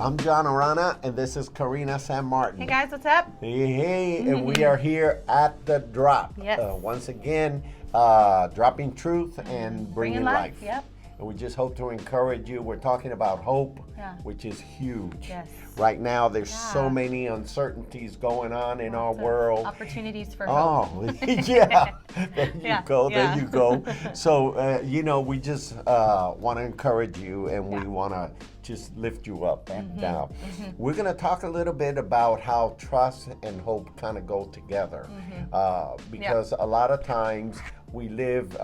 I'm John Arana, and this is Karina San Martin. Hey guys, what's up? Hey, and we are here at the drop. Yes. Once again, dropping truth and bringing life. Yep. And we just hope to encourage you. We're talking about hope, which is huge. Yes. Right now, there's so many uncertainties going on in our world. Opportunities for hope. Oh, yeah. There you go. There you go. So, we just want to encourage you, and we want to just lift you up and down. We're going to talk a little bit about how trust and hope kind of go together, because a lot of times we live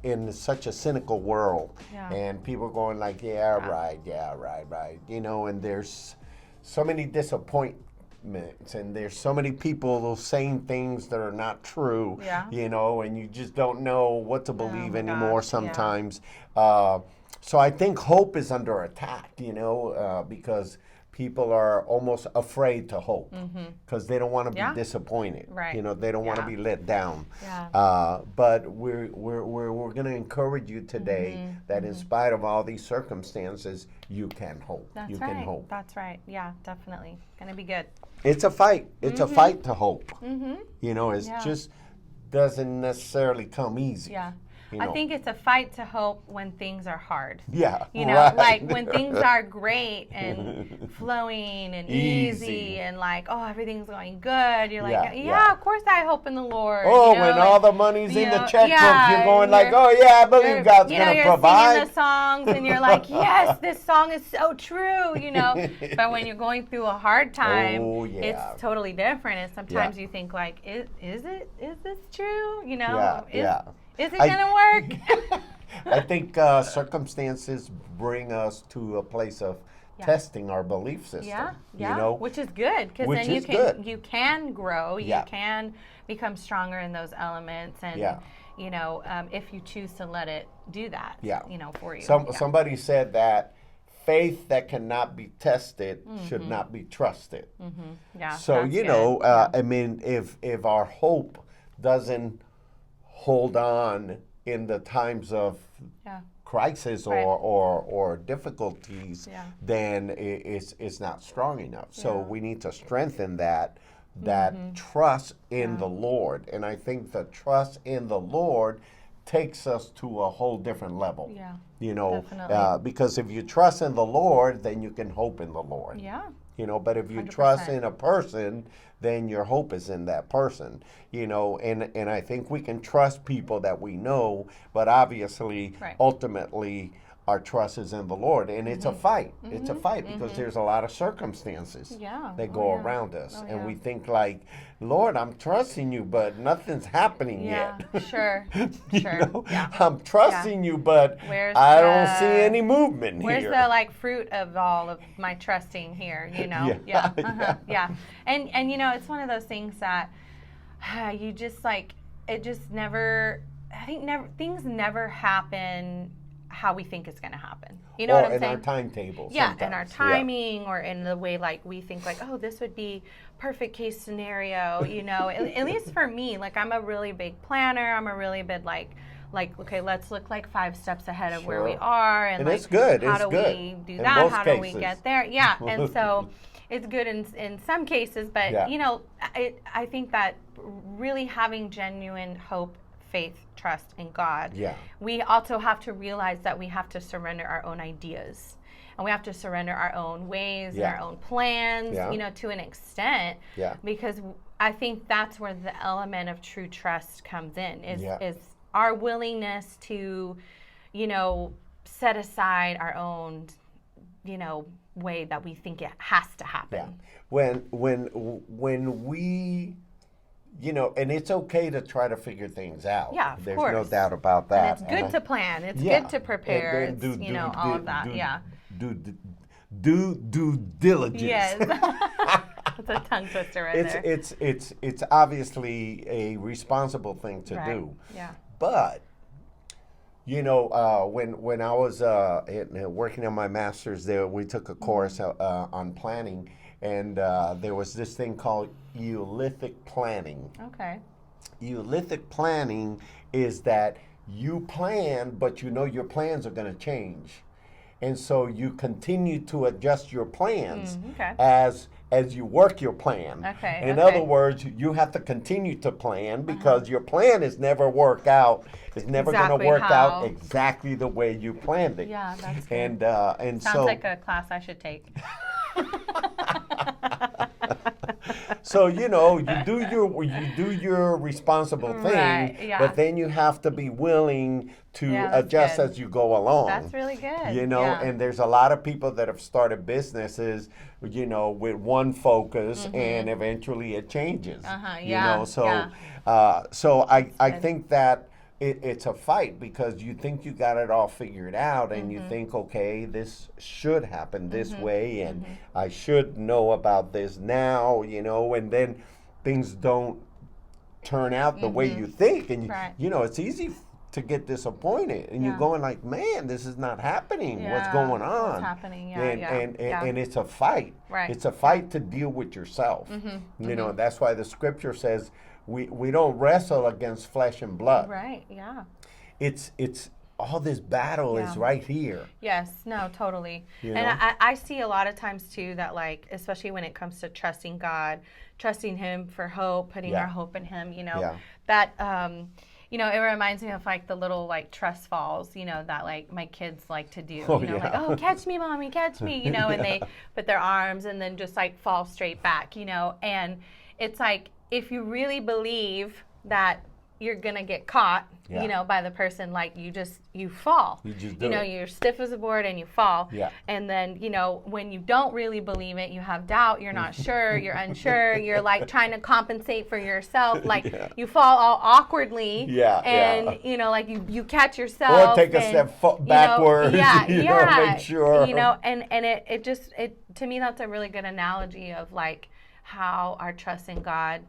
in such a cynical world, and people are going like, right, and there's so many disappointments, and there's so many people saying things that are not true, and you just don't know what to believe anymore sometimes. So I think hope is under attack, because people are almost afraid to hope because they don't want to be disappointed. Right. They don't want to be let down. But we're going to encourage you today that in spite of all these circumstances, you can hope. That's right. Can hope. That's right. Yeah, definitely. Going to be good. It's a fight. It's a fight to hope. It's just doesn't necessarily come easy. Yeah. I think it's a fight to hope when things are hard. Yeah. Like when things are great and flowing and easy and like, everything's going good. You're like, of course I hope in the Lord. When all the money's in the checkbook, you're going like, I believe God's going to provide. You're singing the songs and you're like, yes, this song is so true, But when you're going through a hard time, it's totally different. And sometimes you think like, is this true? Is it going to work? I think circumstances bring us to a place of testing our belief system. Which is good, because then you can grow, you can become stronger in those elements, and if you choose to let it do that, for you. Somebody said that faith that cannot be tested should not be trusted. So I mean, if our hope doesn't hold on in the times of crisis or difficulties, then it's not strong enough. So we need to strengthen that trust in the Lord. And I think the trust in the Lord takes us to a whole different level. Because if you trust in the Lord, then you can hope in the Lord. But if you 100%. trust in a person, then your hope is in that person, and I think we can trust people that we know, but obviously, ultimately, our trust is in the Lord, and it's a fight. It's a fight because there's a lot of circumstances that go around us, and we think like, Lord, I'm trusting you, but nothing's happening yet. Sure. I'm trusting you, but I don't see any movement here. Where's the fruit of all of my trusting here? And it's one of those things that you just it just never. I think things never happen how we think it's going to happen. You know what I'm saying? In our timetable. Yeah, in our timing or in the way we think this would be perfect case scenario, at least for me, I'm a really big planner. I'm a really big okay, let's look 5 steps ahead of where we are, and it's good. How do we do that? How do we get there? Yeah, and so it's good in some cases, but I think that really having genuine hope, faith, trust in God. We also have to realize that we have to surrender our own ideas, and we have to surrender our own ways and our own plans, to an extent, because I think that's where the element of true trust comes in, is our willingness to, set aside our own, way that we think it has to happen. When we and it's okay to try to figure things out. Yeah, of There's course. no doubt about that. And it's good to plan. It's good to prepare. It's, all of that. Do due diligence. Yes. That's a tongue twister there. It's obviously a responsible thing to do. Yeah. But when I was working on my master's there, we took a course on planning, and there was this thing called Eulithic planning. Okay. Eulithic planning is that you plan, but your plans are going to change. And so you continue to adjust your plans as you work your plan. In other words, you have to continue to plan because your plan is never work out. It's never going to work out exactly the way you planned it. Yeah, that's good. And sounds like a class I should take. So you do your responsible thing, but then you have to be willing to adjust as you go along. That's really good. And there's a lot of people that have started businesses, with one focus, and eventually it changes. So I think that it's a fight because you think you got it all figured out, and you think, okay, this should happen this way, and I should know about this now, and then things don't turn out the way you think, and it's easy to get disappointed, and you're going like, man, this is not happening. What's going on? What's happening? And it's a fight. It's a fight to deal with yourself. And that's why the scripture says we don't wrestle against flesh and blood. Right. Yeah. It's all this battle is right here. Yes. No. Totally. And I see a lot of times too that, like, especially when it comes to trusting God, trusting Him for hope, putting our hope in Him. That. It reminds me of like the little like trust falls, that like my kids like to do. Like, oh, catch me, mommy, catch me, and they put their arms and then just like fall straight back, and it's like, if you really believe that you're gonna get caught, by the person, like you fall. You just do it. You're stiff as a board and you fall. And then, when you don't really believe it, you have doubt, you're not sure, you're unsure, you're like trying to compensate for yourself, like you fall all awkwardly. And like you catch yourself. Or take a step backward. Make sure. And it just to me, that's a really good analogy of like how our trust in God,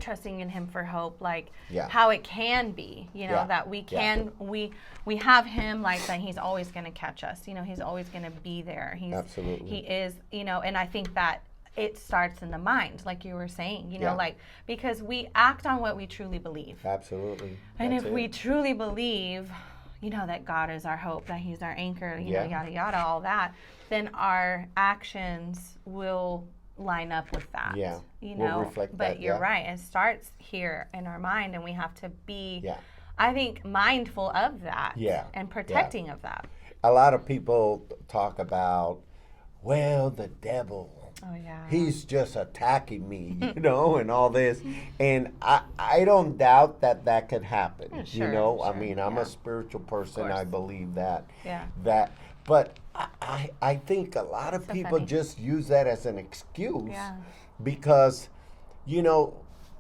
trusting in Him for hope, like how it can be, that we can, we have Him, like that He's always going to catch us, He's always going to be there. Absolutely. He is, and I think that it starts in the mind, like you were saying, like, because we act on what we truly believe. Absolutely. And if we truly believe, that God is our hope, that He's our anchor, yada, yada, all that, then our actions will line up with that. We'll reflect but that, you're right, it starts here in our mind, and we have to be I think mindful of that and protecting of that. A lot of people talk about, well, the devil, he's just attacking me, and all this, and I don't doubt that could happen. I mean, I'm a spiritual person, I believe that but I think a lot of people just use that as an excuse because,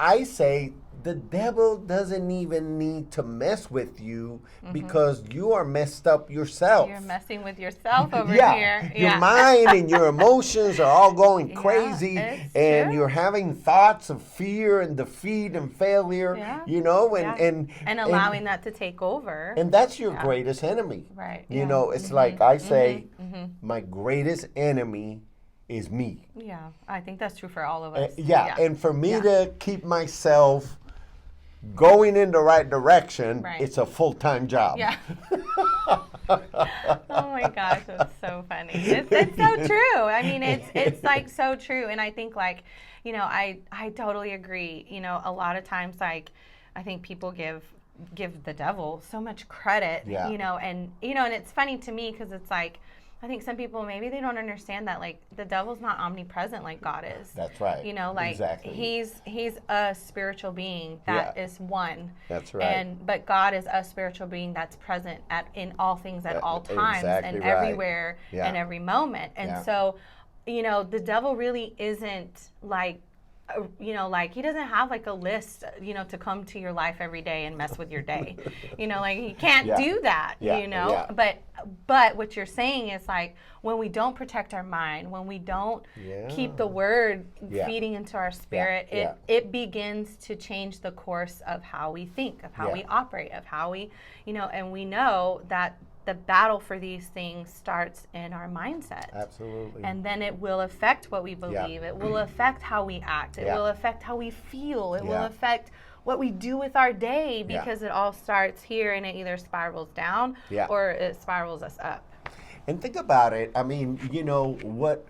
I say the devil doesn't even need to mess with you because you are messed up yourself. You're messing with yourself over here. Your mind and your emotions are all going crazy, and you're having thoughts of fear and defeat and failure, and allowing that to take over. And that's your greatest enemy. Right. It's like I say, my greatest enemy is me. Yeah, I think that's true for all of us. And for me to keep myself going in the right direction, it's a full-time job. Oh my gosh, that's so funny. It's so true. I mean, it's like so true. And I think like, I totally agree. A lot of times, like, I think people give the devil so much credit, and it's funny to me because it's like, I think some people, maybe they don't understand that, like, the devil's not omnipresent like God is. That's right. Exactly. He's a spiritual being that is one. That's right. But God is a spiritual being that's present in all things at all times and everywhere and every moment. And so, the devil really isn't like, like he doesn't have like a list, to come to your life every day and mess with your day. Like he can't do that, But what you're saying is like, when we don't protect our mind, when we don't keep the word feeding into our spirit, it begins to change the course of how we think, of how we operate, of how we, and we know that the battle for these things starts in our mindset. Absolutely. And then it will affect what we believe. It will affect how we act. It will affect how we feel. It will affect what we do with our day, because it all starts here and it either spirals down or it spirals us up. And think about it. I mean, you know what?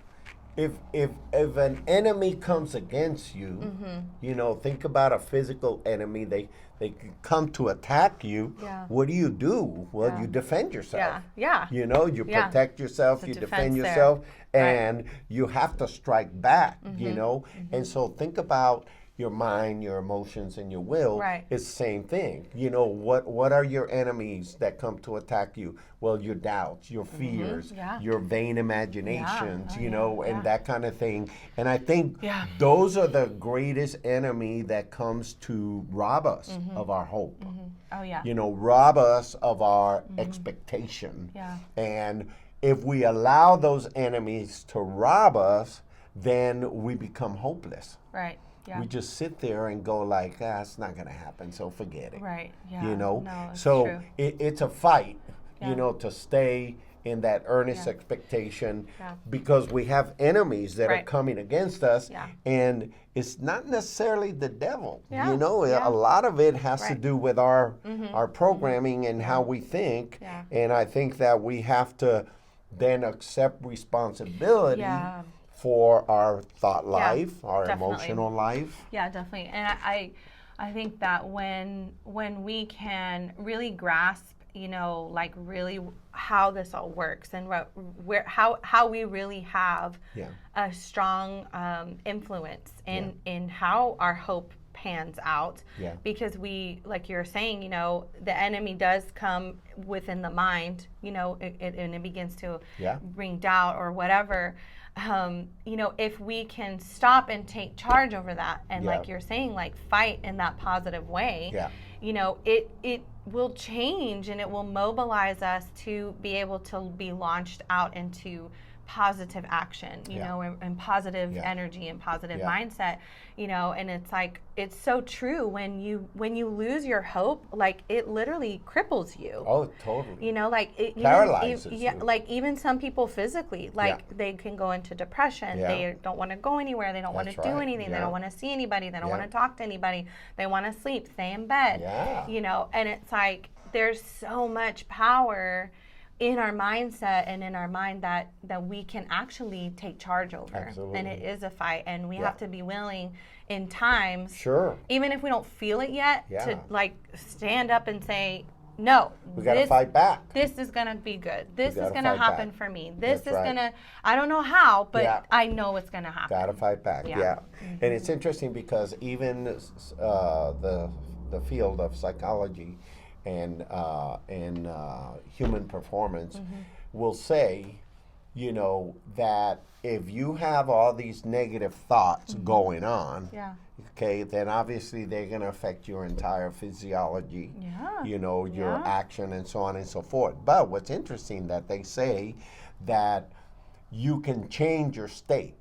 If an enemy comes against you, you know, think about a physical enemy. They come to attack you. Yeah. What do? Well, you defend yourself. Yeah. You know, you protect yourself, you defend yourself, and you have to strike back, you know? And so think about your mind, your emotions, and your will. Right. It's the same thing. You know, what are your enemies that come to attack you? Well, your doubts, your fears, your vain imaginations, you know, and that kind of thing. And I think those are the greatest enemy that comes to rob us of our hope. Oh, yeah. You know, rob us of our expectation. Yeah. And if we allow those enemies to rob us, then we become hopeless. Right. Yeah. We just sit there and go like, it's not going to happen, so forget it. Right. Yeah. You know? No, it's so true. It's a fight, you know, to stay in that earnest expectation because we have enemies that are coming against us, and it's not necessarily the devil. You know, a lot of it has to do with our programming and how we think, and I think that we have to then accept responsibility for our thought life, our emotional life. Yeah, definitely. And I think that when we can really grasp, you know, like really how this all works and how we really have a strong influence in how our hope pans out, because we, like you're saying, you know, the enemy does come within the mind, you know, and it begins to bring doubt or whatever. You know, if we can stop and take charge over that, and like you're saying, like fight in that positive way, you know, it will change and it will mobilize us to be able to be launched out into positive action, you know, and positive energy and positive mindset, you know. And it's like, it's so true, when you lose your hope, like it literally cripples you. Oh, totally. You know, like it paralyzes you. Like even some people physically, like they can go into depression. They don't want to go anywhere. They don't want to do anything. They don't want to see anybody. They don't want to talk to anybody. They want to sleep, stay in bed. You know, and it's like there's so much power in our mindset and in our mind that we can actually take charge over. Absolutely. And it is a fight, and we have to be willing in times, even if we don't feel it yet, to like stand up and say, no, we got to fight back. This is going to be good. This is going to happen for me. This is going to, I don't know how, but I know it's going to happen. Got to fight back. And it's interesting because even the field of psychology and human performance will say, you know, that if you have all these negative thoughts going on, okay, then obviously they're going to affect your entire physiology, you know, your action and so on and so forth. But what's interesting that they say that you can change your state.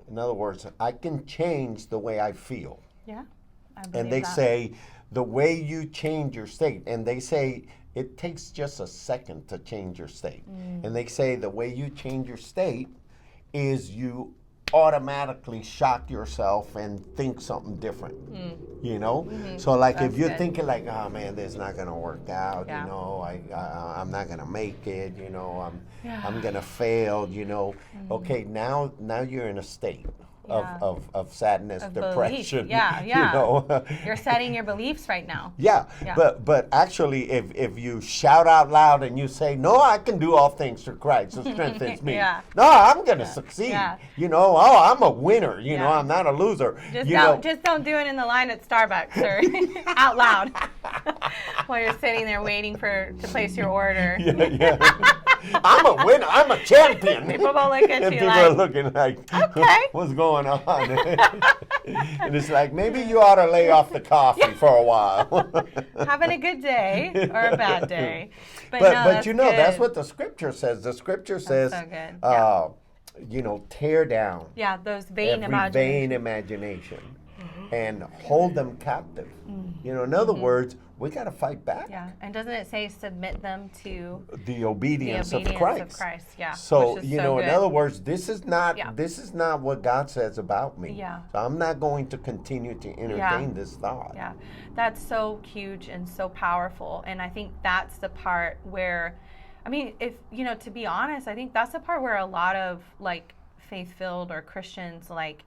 In other words, I can change the way I feel. Yeah, I believe and they that. say the way you change your state, and they say it takes just a second to change your state. And they say the way you change your state is you automatically shock yourself and think something different, you know? So like if you're thinking like, oh man, this is not gonna work out, you know, I'm not gonna make it, you know, I'm gonna fail, you know. Okay, now you're in a state of sadness, of depression. You know? You're setting your beliefs right now. But actually if you shout out loud and you say, no, I can do all things through Christ who strengthens me. No, I'm gonna succeed. You know, oh, I'm a winner, you know, I'm not a loser. Just don't do it in the line at Starbucks or out loud while you're sitting there waiting to place your order. I'm a winner. I'm a champion. People will look at and you people like, are looking like, okay, what's going on? And it's like, maybe you ought to lay off the coffee for a while. Having a good day or a bad day. But you know, that's what the scripture says. The scripture says, so good. You know, tear down those vain imagination and hold them captive. You know, in other words, we got to fight back. And doesn't it say submit them to the obedience of Christ? So you know, in other words, this is not what God says about me. So I'm not going to continue to entertain this thought. That's so huge and so powerful. And I think that's the part where I mean, if, to be honest, I think that's the part where a lot of like faith-filled or Christians, like,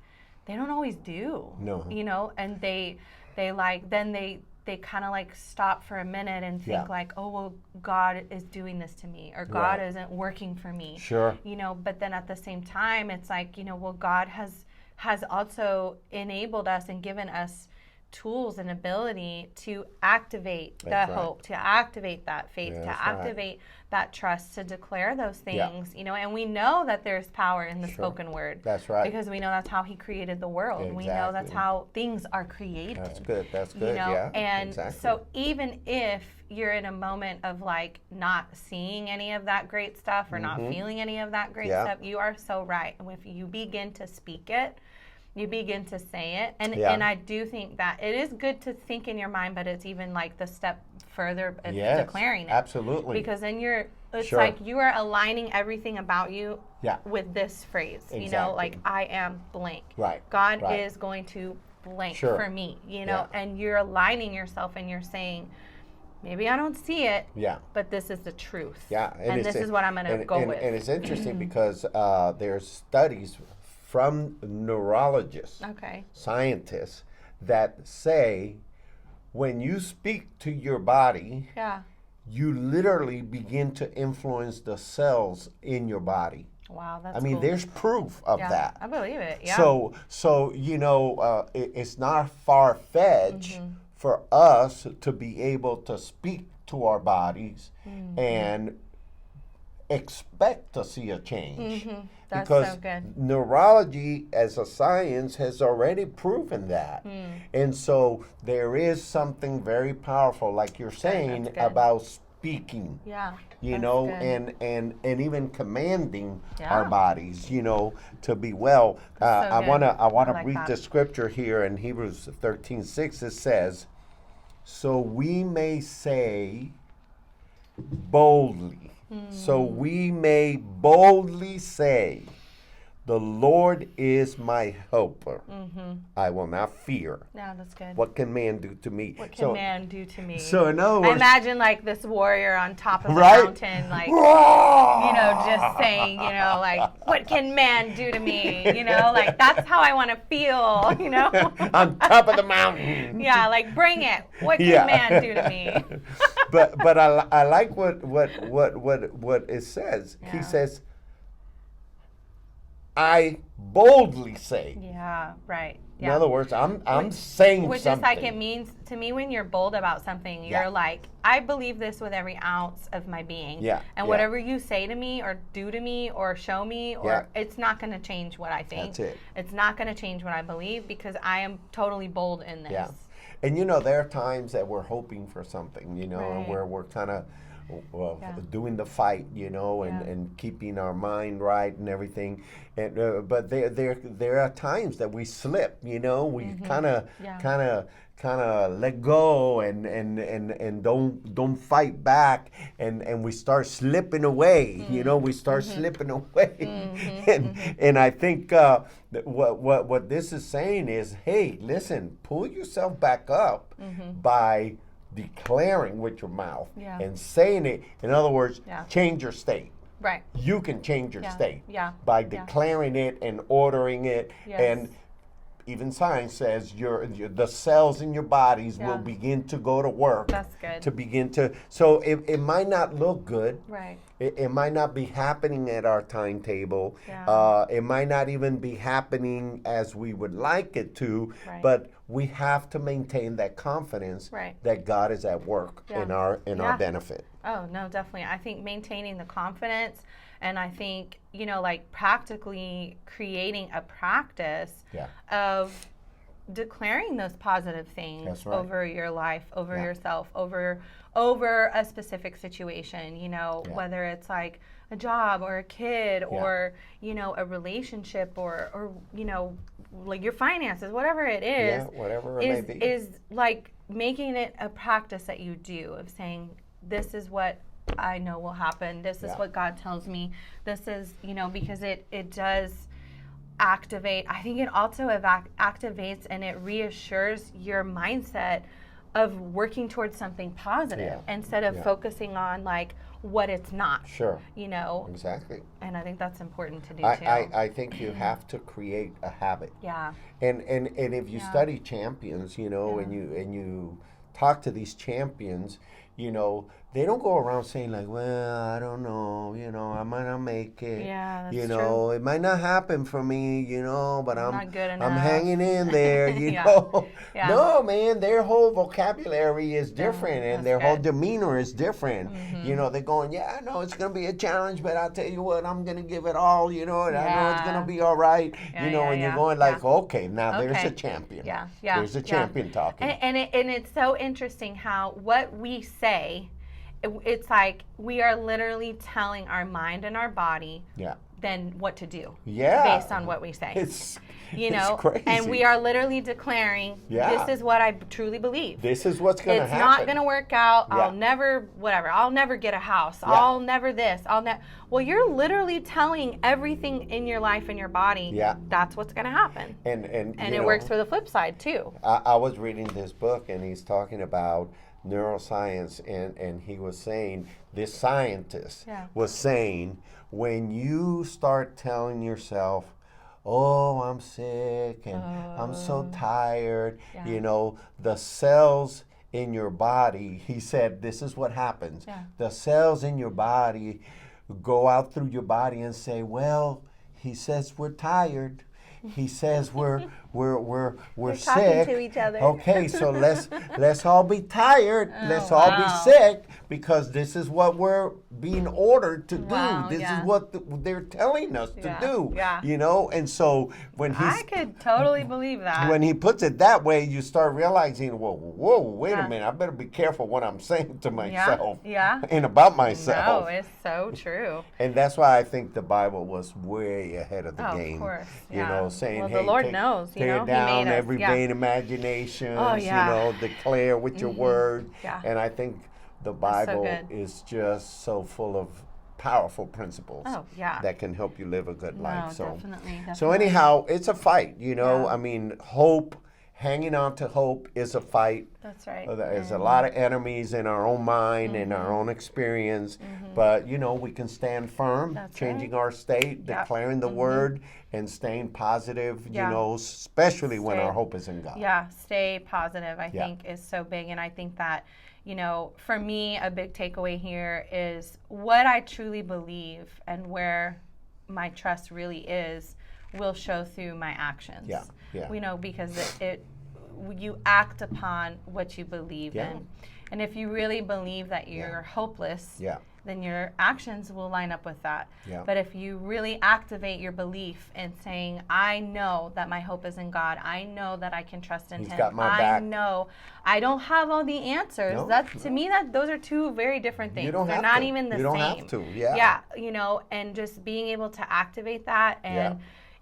they don't always do. No. And they like, then they kind of like stop for a minute and think like, oh, well, God is doing this to me, or God isn't working for me. Sure. But then at the same time, it's like, well, God has also enabled us and given us tools and ability to activate the hope, to activate that faith, to activate that trust, to declare those things, and we know that there's power in the spoken word. That's right. Because we know that's how he created the world. Exactly. We know that's how things are created. That's good. Yeah. And so even if you're in a moment of like not seeing any of that great stuff or not feeling any of that great stuff, you are so right. And if you begin to speak it, you begin to say it. And I do think that it is good to think in your mind, but it's even like the step further of declaring it. Absolutely. Because then it's like you are aligning everything about you with this phrase, like I am blank. Right. God is going to blank for me, and you're aligning yourself and you're saying, maybe I don't see it, but this is the truth. Yeah. And this is what I'm going to go with. And it's interesting because there's studies from neurologists, scientists, that say when you speak to your body, you literally begin to influence the cells in your body. Wow, that's cool. There's proof of that. I believe it. Yeah. So it's not far-fetched for us to be able to speak to our bodies and expect to see a change. That's because so good. Neurology as a science has already proven that. And so there is something very powerful, like you're saying, about speaking. And even commanding our bodies, to be well. I wanna read the scripture here in Hebrews 13:6. It says, so we may say boldly. So we may boldly say, the Lord is my helper. I will not fear. No, that's good. What can man do to me? What can man do to me? So in other words, I imagine like this warrior on top of a mountain, like, just saying, like, what can man do to me? Like that's how I want to feel, on top of the mountain. Like bring it. What can man do to me? but I like what it says. He says, I boldly say. In other words, I'm saying something. Which is like it means to me when you're bold about something, you're like, I believe this with every ounce of my being. And whatever you say to me or do to me or show me, or it's not going to change what I think. That's it. It's not going to change what I believe because I am totally bold in this. And there are times that we're hoping for something, and where we're kind of doing the fight, and keeping our mind right and everything. And but there are times that we slip, we kind of let go and don't fight back, and we start slipping away. We start slipping away. And I think what this is saying is, hey, listen, pull yourself back up by declaring with your mouth and saying it. In other words, change your state. Right. You can change your state by declaring it and ordering it. And even science says the cells in your bodies will begin to go to work. That's good. To begin to, so it might not look good. Right. It might not be happening at our timetable. It might not even be happening as we would like it to, but we have to maintain that confidence that God is at work in our benefit. Oh, no, definitely. I think maintaining the confidence, and I think, like practically creating a practice of declaring those positive things over your life, over yourself, over a specific situation, whether it's like a job or a kid or, a relationship or like your finances, whatever it is, whatever it may be. Is like making it a practice that you do of saying, this is what I know will happen. This is what God tells me. This is, because it does activate. I think it also activates and it reassures your mindset of working towards something positive instead of focusing on like what it's not. Sure. You know? Exactly. And I think that's important to do too. I think you have to create a habit. Yeah. And if you study champions, you know, and you talk to these champions, you know, they don't go around saying like, well, I don't know, you know, I might not make it. Yeah, that's you know, true. It might not happen for me, you know, but I'm not good enough. I'm hanging in there, you know. Yeah. No, man, their whole vocabulary is different, and their whole demeanor is different. You know, they're going, yeah, I know it's going to be a challenge, but I'll tell you what, I'm going to give it all, you know, and I know it's going to be all right, you know, and you're going like, okay, now there's a champion. Yeah. There's a champion talking. And it's so interesting how what we say, it's like we are literally telling our mind and our body then what to do based on what we say. It's crazy. And we are literally declaring, this is what I truly believe. This is what's going to happen. It's not going to work out. I'll never, whatever. I'll never get a house. I'll never this. Well, you're literally telling everything in your life and your body that's what's going to happen. And it works for the flip side too. I was reading this book, and he's talking about neuroscience, and he was saying, this scientist was saying, when you start telling yourself, oh, I'm sick and I'm so tired, you know, the cells in your body, he said, this is what happens. The cells in your body go out through your body and say, well, he says we're tired. He says we're sick. Talking to each other. Okay, so let's all be tired. Let's all be sick, because this is what we're being ordered to do. This is what they're telling us to do. You know, and so when I could totally believe that. When he puts it that way, you start realizing, whoa, wait a minute, I better be careful what I'm saying to myself and about myself. No, it's so true. And that's why I think the Bible was way ahead of the game. Of course. You know, saying, well, hey, the Lord knows, you know, tear down He made us. every vain imagination, you know, declare with your word. And I think the Bible is just so full of powerful principles that can help you live a good life. So, definitely. So anyhow, it's a fight, you know. I mean, hope, hanging on to hope is a fight. That's right. There's a lot of enemies in our own mind and our own experience, but you know, we can stand firm, changing our state, declaring the word, and staying positive, you know, especially when our hope is in God. Yeah, stay positive, I think, is so big. And I think that, you know, for me, a big takeaway here is what I truly believe and where my trust really is will show through my actions. You know, because you act upon what you believe in. And if you really believe that you're hopeless, then your actions will line up with that. But if you really activate your belief in saying, I know that my hope is in God, I know that I can trust in Him, got my back. I know I don't have all the answers. To me, those are two very different things. They're not even the same. You don't have to. You know, and just being able to activate that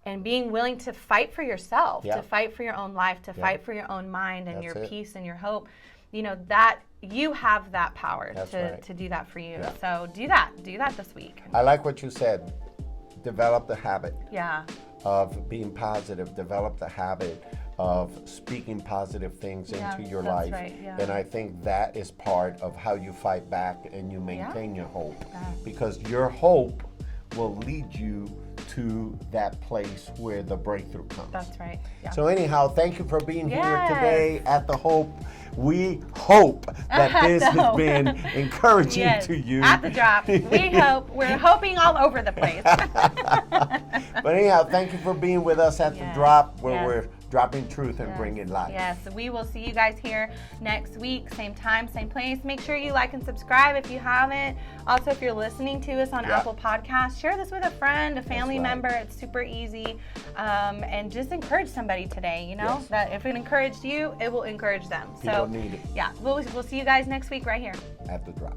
and being willing to fight for yourself, to fight for your own life, to fight for your own mind and your peace and your hope, you know, that you have that power to do that for you. So do that this week. I like what you said. Develop the habit of being positive. Develop the habit of speaking positive things into your life. And I think that is part of how you fight back and you maintain your hope. Because your hope will lead you to that place where the breakthrough comes. That's right. So anyhow, thank you for being here today at the Hope. We hope that this has been encouraging to you. At the drop. We hope. We're hoping all over the place. But anyhow, thank you for being with us at the drop, where we're dropping truth and bringing life. Yes, we will see you guys here next week, same time, same place. Make sure you like and subscribe if you haven't. Also, if you're listening to us on Apple Podcasts, share this with a friend, a family member. It's super easy. And just encourage somebody today, you know, that if it encouraged you, it will encourage them. People need it. Yeah, we'll see you guys next week right here. At the drop.